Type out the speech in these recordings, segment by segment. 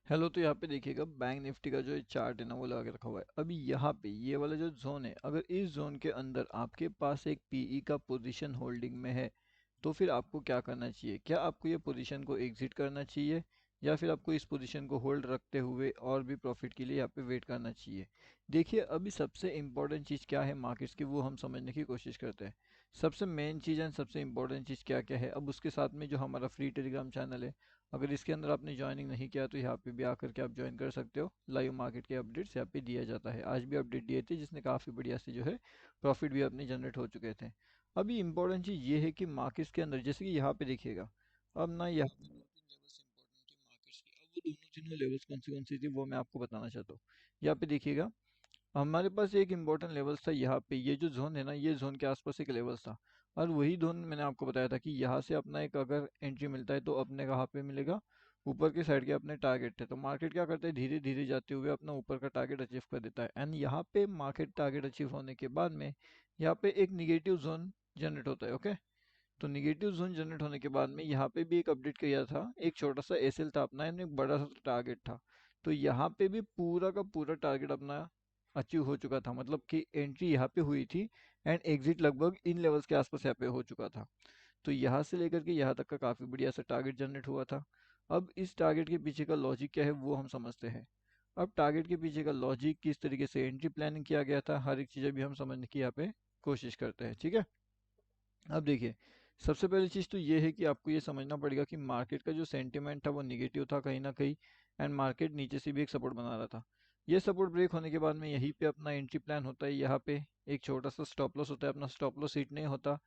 Hello. तो यहाँ पे देखिएगा बैंक निफ्टी का जो चार्ट है ना वो लगा के रखा हुआ है। अभी यहाँ पे ये वाला जो जोन है, अगर इस जोन के अंदर आपके पास एक पीई का पोजीशन होल्डिंग में है तो फिर आपको क्या करना चाहिए? क्या आपको ये पोजीशन को एग्जिट करना चाहिए या फिर आपको इस पोजीशन को होल्ड रखते हुए और भी प्रॉफिट के लिए यहाँ पे वेट करना चाहिए? देखिए, अभी सबसे इम्पोर्टेंट चीज़ क्या है मार्केट्स की, वो हम समझने की कोशिश करते हैं। सबसे मेन चीज़ एंड सबसे इम्पोर्टेंट चीज़ क्या क्या है, अब उसके साथ में जो हमारा फ्री टेलीग्राम चैनल है, अगर इसके अंदर आपने ज्वाइनिंग नहीं किया तो यहाँ पे भी आकर के आप ज्वाइन कर सकते हो। लाइव मार्केट के अपडेट्स यहाँ पे दिया जाता है। आज भी अपडेट दिए थे जिसने काफ़ी बढ़िया से जो है प्रॉफिट भी अपने जनरेट हो चुके थे। अभी इंपॉर्टेंट चीज़ ये है कि मार्केट्स के अंदर जैसे कि यहाँ पे देखिएगा, अब ना यहाँ पे दो तीन लेवल्स इंपॉर्टेंट थी मार्केट्स की। अब वो दोनों तीनों लेवल्स कौन सी थी वो मैं आपको बताना चाहता हूँ। यहाँ पे देखिएगा, हमारे पास एक इम्पोर्टेंट लेवल्स था यहाँ पे, ये जो जोन है ना, ये जोन के आसपास एक लेवल्स था। और वही जोन मैंने आपको बताया था कि यहाँ से अपना एक अगर एंट्री मिलता है तो अपने कहाँ पे मिलेगा, ऊपर के साइड के अपने टारगेट थे। तो मार्केट क्या करता है, धीरे धीरे जाते हुए अपना ऊपर का टारगेट अचीव कर देता है। एंड यहाँ पे मार्केट टारगेट अचीव होने के बाद में यहाँ पे एक निगेटिव जोन जनरेट होता है। ओके, तो निगेटिव जोन जनरेट होने के बाद में यहाँ पे भी एक अपडेट किया था, एक छोटा सा एसएल था अपना एंड एक बड़ा सा टारगेट था। तो यहाँ पे भी पूरा का पूरा टारगेट अपना अचीव हो चुका था, मतलब कि एंट्री यहाँ पे हुई थी एंड एग्जिट लगभग इन लेवल्स के आसपास यहाँ पे हो चुका था। तो यहाँ से लेकर के यहाँ तक का काफ़ी बढ़िया सा टारगेट जनरेट हुआ था। अब इस टारगेट के पीछे का लॉजिक क्या है वो हम समझते हैं। अब टारगेट के पीछे का लॉजिक, किस तरीके से एंट्री प्लानिंग किया गया था, हर एक चीज़ अभी हम समझने की यहाँ पे कोशिश करते हैं। ठीक है, अब देखिए, सबसे पहली चीज़ तो ये है कि आपको ये समझना पड़ेगा कि मार्केट का जो सेंटिमेंट था वो निगेटिव था कहीं ना कहीं। एंड मार्केट नीचे से भी एक सपोर्ट बना रहा था। ये सपोर्ट ब्रेक होने के बाद में यहीं पे अपना एंट्री प्लान होता है। यहाँ पे एक छोटा सा स्टॉप लॉस होता है, अपना स्टॉप लॉस हिट नहीं होता।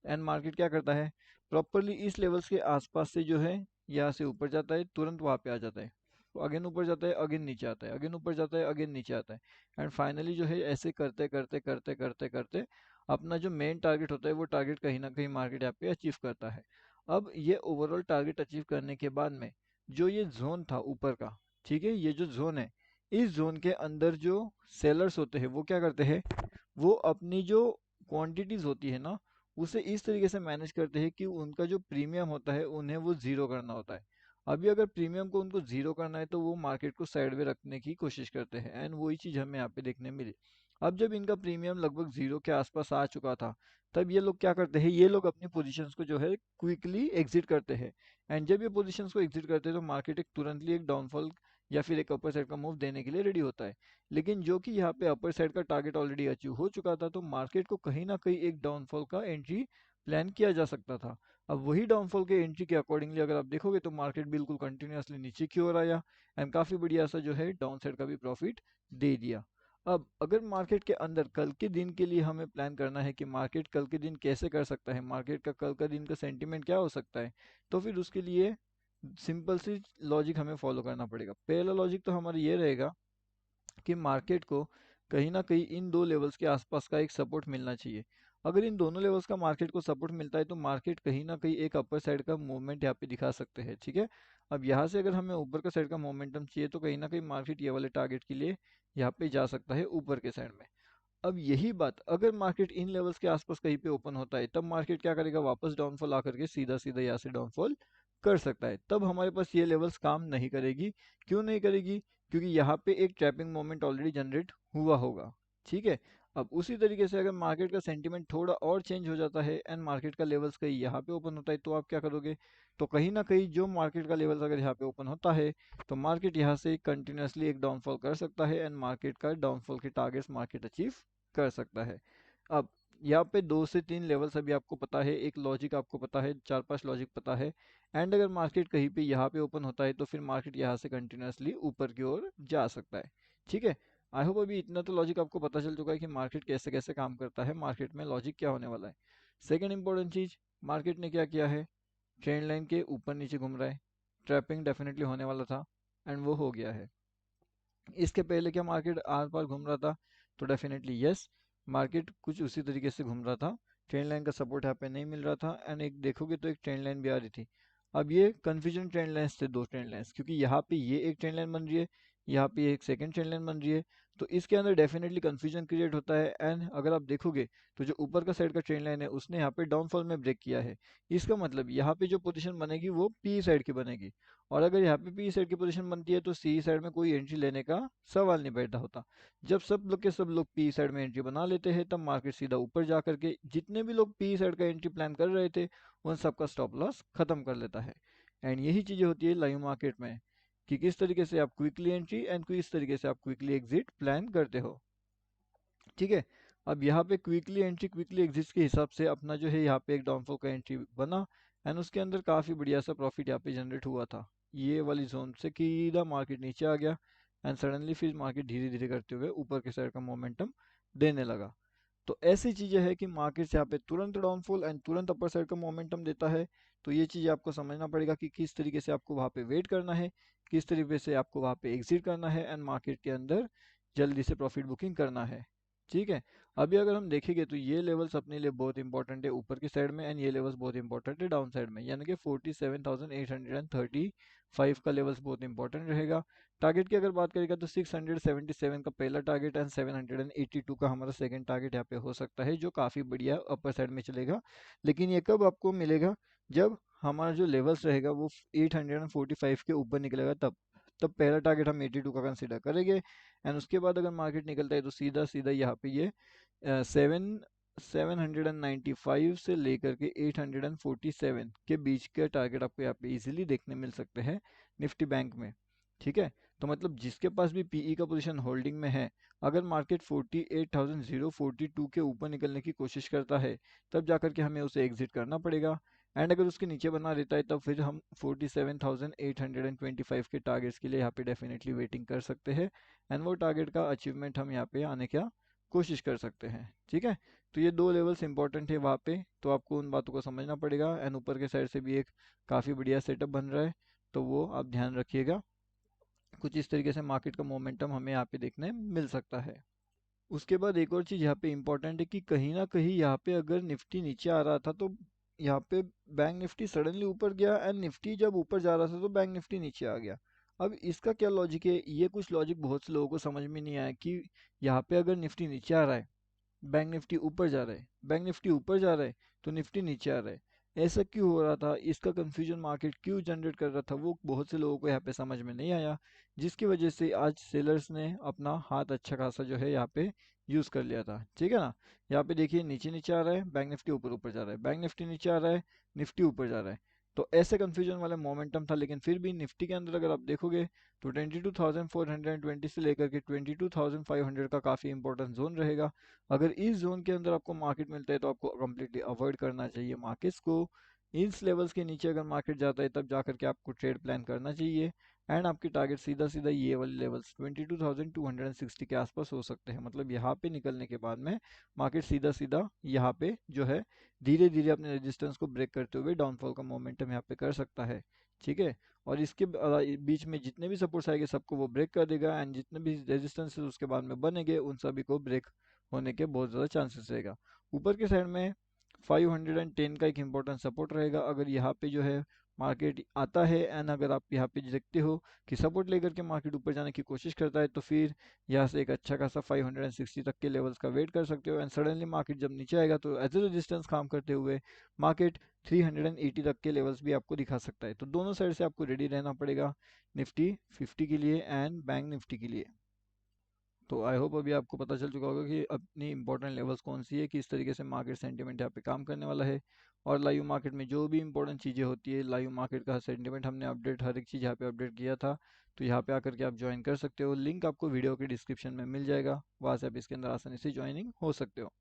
एंड मार्केट क्या करता है, प्रॉपरली इस लेवल्स के आसपास से जो है यहाँ से ऊपर जाता है, तुरंत वहाँ पे आ जाता है, अगेन ऊपर जाता है, अगेन नीचे आता है, अगेन ऊपर जाता है, अगेन नीचे आता है। एंड फाइनली जो है ऐसे करते करते करते करते करते अपना जो मेन टारगेट होता है वो टारगेट कहीं ना कहीं मार्केट यहाँ पे अचीव करता है। अब ये ओवरऑल टारगेट अचीव करने के बाद में जो ये जोन था ऊपर का, ठीक है, ये जो जोन है, इस जोन के अंदर जो सेलर्स होते हैं वो क्या करते हैं, वो अपनी जो क्वांटिटीज होती है ना, उसे इस तरीके से मैनेज करते हैं कि उनका जो प्रीमियम होता है उन्हें वो जीरो करना होता है। अभी अगर प्रीमियम को उनको जीरो करना है तो वो मार्केट को साइड में रखने की कोशिश करते हैं एंड वही चीज हमें यहाँ पे देखने मिली। अब जब इनका प्रीमियम लगभग जीरो के आसपास आ चुका था, तब ये लोग क्या करते हैं, ये लोग अपनी पोजीशंस को जो है क्विकली एग्जिट करते हैं। एंड जब ये पोजीशंस को एग्जिट करते हैं तो मार्केट एक तुरंतली एक डाउनफॉल या फिर एक अपर साइड का मूव देने के लिए रेडी होता है। लेकिन जो कि यहाँ पे अपर साइड का टारगेट ऑलरेडी अचीव हो चुका था, तो मार्केट को कहीं ना कहीं एक डाउनफॉल का एंट्री प्लान किया जा सकता था। अब वही डाउनफॉल के एंट्री के अकॉर्डिंगली अगर आप देखोगे तो मार्केट बिल्कुल कंटिन्यूअसली नीचे की ओर आया एंड काफी बढ़िया सा जो है डाउन साइड का भी प्रॉफिट दे दिया। अब अगर मार्केट के अंदर कल के दिन के लिए हमें प्लान करना है कि मार्केट कल के दिन कैसे कर सकता है, मार्केट का कल का दिन का सेंटीमेंट क्या हो सकता है, तो फिर उसके लिए सिंपल सी लॉजिक हमें फॉलो करना पड़ेगा। पहला लॉजिक तो हमारा ये रहेगा कि मार्केट को कहीं ना कहीं इन दो लेवल्स के आसपास का एक सपोर्ट मिलना चाहिए। अगर इन दोनों लेवल्स का मार्केट को सपोर्ट मिलता है तो मार्केट कहीं ना कहीं एक अपर साइड का मूवमेंट यहाँ पे दिखा सकते हैं। ठीक है, अब यहाँ से अगर हमें ऊपर का साइड का मोमेंटम चाहिए तो कहीं ना कहीं मार्केट ये वाले टारगेट के लिए यहाँ पे जा सकता है ऊपर के साइड में। अब यही बात अगर मार्केट इन लेवल्स के आसपास कहीं पे ओपन होता है, तब मार्केट क्या करेगा, वापस डाउनफॉल आकर के सीधा सीधा यहाँ से डाउनफॉल कर सकता है। तब हमारे पास ये लेवल्स काम नहीं करेगी। क्यों नहीं करेगी? क्योंकि यहाँ पे एक ट्रैपिंग मोमेंट ऑलरेडी जनरेट हुआ होगा। ठीक है, अब उसी तरीके से अगर मार्केट का सेंटीमेंट थोड़ा और चेंज हो जाता है एंड मार्केट का लेवल्स कहीं यहाँ पे ओपन होता है, तो आप क्या करोगे, तो कहीं ना कहीं जो मार्केट का लेवल्स अगर यहाँ पे ओपन होता है तो मार्केट यहाँ से कंटिन्यूसली एक डाउनफॉल कर सकता है एंड मार्केट का डाउनफॉल के टारगेट्स मार्केट अचीव कर सकता है। अब यहाँ पे दो से तीन लेवल्स अभी आपको पता है, एक लॉजिक आपको पता है, चार पांच लॉजिक पता है। एंड अगर मार्केट कहीं पे यहाँ पे ओपन होता है तो फिर मार्केट यहाँ से कंटिन्यूसली ऊपर की ओर जा सकता है। ठीक है, आई होप अभी इतना तो लॉजिक आपको पता चल चुका है कि मार्केट कैसे कैसे काम करता है, मार्केट में लॉजिक क्या होने वाला है। सेकेंड इंपॉर्टेंट चीज, मार्केट ने क्या किया है, ट्रेंड लाइन के ऊपर नीचे घूम रहा है। ट्रैपिंग डेफिनेटली होने वाला था एंड वो हो गया है। इसके पहले क्या मार्केट आर पार घूम रहा था, तो डेफिनेटली यस, मार्केट कुछ उसी तरीके से घूम रहा था। ट्रेंड लाइन का सपोर्ट यहाँ पे नहीं मिल रहा था एंड एक देखोगे तो एक ट्रेंड लाइन भी आ रही थी। अब ये कंफ्यूजन ट्रेंड लाइन्स थे, दो ट्रेंड लाइन्स, क्योंकि यहाँ पे ये एक ट्रेंड लाइन बन रही है, यहाँ पे एक सेकंड ट्रेंड लाइन बन रही है। तो इसके अंदर डेफिनेटली कंफ्यूजन क्रिएट होता है। एंड अगर आप देखोगे तो जो ऊपर का साइड का ट्रेंड लाइन है उसने यहाँ पे डाउनफॉल में ब्रेक किया है। इसका मतलब यहाँ पे जो पोजीशन बनेगी वो पी साइड की बनेगी, और अगर यहाँ पे पी साइड की पोजीशन बनती है तो सी साइड में कोई एंट्री लेने का सवाल नहीं पैदा होता। जब सब लोग के सब लोग पी साइड में एंट्री बना लेते हैं तब मार्केट सीधा ऊपर जा करके जितने भी लोग पी साइड का एंट्री प्लान कर रहे थे उन सबका स्टॉप लॉस खत्म कर लेता है। एंड यही चीजें होती है लाइव मार्केट में, कि किस तरीके से आप क्विकली एंट्री एंड किस तरीके से आप क्विकली एग्जिट प्लान करते हो। ठीक है। अब यहाँ पे क्विकली एंट्री क्विकली एग्जिट के हिसाब से अपना जो है यहाँ पे एक डाउनफॉल का एंट्री बना, एंड उसके अंदर काफी बढ़िया सा प्रॉफिट यहाँ पे जनरेट हुआ था। ये वाली जोन से सीधा मार्केट नीचे आ गया, एंड सडनली फिर मार्केट धीरे धीरे करते हुए ऊपर के साइड का मोमेंटम देने लगा। तो ऐसी चीजें है कि मार्केट से यहाँ पे तुरंत डाउनफॉल एंड तुरंत अपर साइड का मोमेंटम देता है। तो ये चीजें आपको समझना पड़ेगा कि किस तरीके से आपको वहाँ पे वेट करना है, किस तरीके से आपको वहाँ पे एग्जिट करना है एंड मार्केट के अंदर जल्दी से प्रॉफिट बुकिंग करना है। ठीक है। अभी अगर हम देखेंगे तो ये लेवल्स अपने लिए बहुत इंपॉर्टेंट है ऊपर की साइड में, एंड ये लेवल्स बहुत इंपॉर्टेंट है डाउन साइड में, यानी कि 47,835 का लेवल्स बहुत इंपॉर्टेंट रहेगा। टारगेट की अगर बात करेगा तो 677 का पहला टारगेट एंड 782 का हमारा सेकंड टारगेट यहाँ पे हो सकता है, जो काफ़ी बढ़िया अपर साइड में चलेगा। लेकिन ये कब आपको मिलेगा, जब हमारा जो लेवल्स रहेगा वो 845 के ऊपर निकलेगा, तब पहला टारगेट हम 82 का कंसिडर करेंगे। एंड उसके बाद अगर मार्केट निकलता है तो सीधा सीधा यहाँ पे ये 795 से लेकर के 847 के बीच के टारगेट आपको यहाँ पे इजीली देखने मिल सकते हैं निफ्टी बैंक में। ठीक है। तो मतलब जिसके पास भी पीई का पोजीशन होल्डिंग में है, अगर मार्केट 48,042 के ऊपर निकलने की कोशिश करता है तब जाकर के हमें उसे एग्जिट करना पड़ेगा। एंड अगर उसके नीचे बना रहता है तब फिर हम 47,825 के टारगेट्स के लिए यहाँ पे डेफिनेटली वेटिंग कर सकते हैं, एंड वो टारगेट का अचीवमेंट हम यहाँ पे आने का कोशिश कर सकते हैं। ठीक है। तो ये दो लेवल्स इंपॉर्टेंट है वहाँ पे, तो आपको उन बातों को समझना पड़ेगा। एंड ऊपर के साइड से भी एक काफ़ी बढ़िया सेटअप बन रहा है, तो वो आप ध्यान रखिएगा। कुछ इस तरीके से मार्केट का मोमेंटम हमें यहाँ पे देखने मिल सकता है। उसके बाद एक और चीज़ यहाँ पे इम्पोर्टेंट है कि कहीं ना कहीं यहाँ पे अगर निफ्टी नीचे आ रहा था तो यहाँ पे बैंक निफ्टी सडनली ऊपर गया, एंड निफ्टी जब ऊपर जा रहा था तो बैंक निफ्टी नीचे आ गया। अब इसका क्या लॉजिक है, ये कुछ लॉजिक बहुत से लोगों को समझ में नहीं आया कि यहाँ पे अगर निफ्टी नीचे आ रहा है, बैंक निफ्टी ऊपर जा रहा है, बैंक निफ्टी ऊपर जा रहा है तो निफ्टी नीचे आ रहा है, ऐसा क्यों हो रहा था, इसका कंफ्यूजन मार्केट क्यों जनरेट कर रहा था, वो बहुत से लोगों को यहाँ पे समझ में नहीं आया। जिसकी वजह से आज सेलर्स ने अपना हाथ अच्छा खासा जो है यहाँ पे यूज कर लिया था। ठीक है ना। यहाँ पे देखिए नीचे नीचे आ रहा है, बैंक निफ्टी ऊपर ऊपर जा रहा है, बैंक निफ्टी नीचे आ रहा है, निफ्टी ऊपर जा रहा है। तो ऐसे कंफ्यूजन वाला मोमेंटम था, लेकिन फिर भी निफ्टी के अंदर अगर आप देखोगे तो 22,420 से लेकर के 22,500 का काफी इंपॉर्टेंट जोन रहेगा। अगर इस जोन के अंदर आपको मार्केट मिलता है तो आपको कम्प्लीटली अवॉइड करना चाहिए मार्केट्स को। इस लेवल्स के नीचे अगर मार्केट जाता है तब जाकर के आपको ट्रेड प्लान करना चाहिए, एंड आपकी टारगेट सीधा सीधा ये वाले लेवल्स 22,260 के आसपास हो सकते हैं। मतलब यहाँ पे निकलने के बाद में मार्केट सीधा सीधा यहाँ पे जो है धीरे धीरे अपने रेजिस्टेंस को ब्रेक करते हुए डाउनफॉल का मोमेंटम यहाँ पे कर सकता है। ठीक है। और इसके बीच में जितने भी सपोर्ट्स आएंगे सबको वो ब्रेक कर देगा, एंड जितने भी रेजिस्टेंस उसके बाद में बनेंगे उन सभी को ब्रेक होने के बहुत ज़्यादा चांसेस रहेगा। ऊपर के साइड में 510 का एक इंपॉर्टेंट सपोर्ट रहेगा। अगर यहाँ पे जो है मार्केट आता है, एंड अगर आप यहाँ पे देखते हो कि सपोर्ट लेकर के मार्केट ऊपर जाने की कोशिश करता है तो फिर यहाँ से एक अच्छा खासा 560 तक के लेवल्स का वेट कर सकते हो, एंड सडनली मार्केट जब नीचे आएगा तो एज ए रेजिस्टेंस काम करते हुए मार्केट 380 तक के लेवल्स भी आपको दिखा सकता है। तो दोनों साइड से आपको रेडी रहना पड़ेगा, निफ्टी 50 के लिए एंड बैंक निफ्टी के लिए। तो आई होप अभी आपको पता चल चुका होगा कि अपनी इंपॉर्टेंट लेवल्स कौन सी है, किस तरीके से मार्केट सेंटीमेंट यहाँ पे काम करने वाला है, और लाइव मार्केट में जो भी इंपॉर्टेंट चीज़ें होती है लाइव मार्केट का सेंटीमेंट हमने अपडेट हर एक चीज़ यहाँ पे अपडेट किया था। तो यहाँ पे आकर के आप ज्वाइन कर सकते हो, लिंक आपको वीडियो के डिस्क्रिप्शन में मिल जाएगा, वहाँ से आप इसके अंदर आसानी से ज्वाइनिंग हो सकते हो।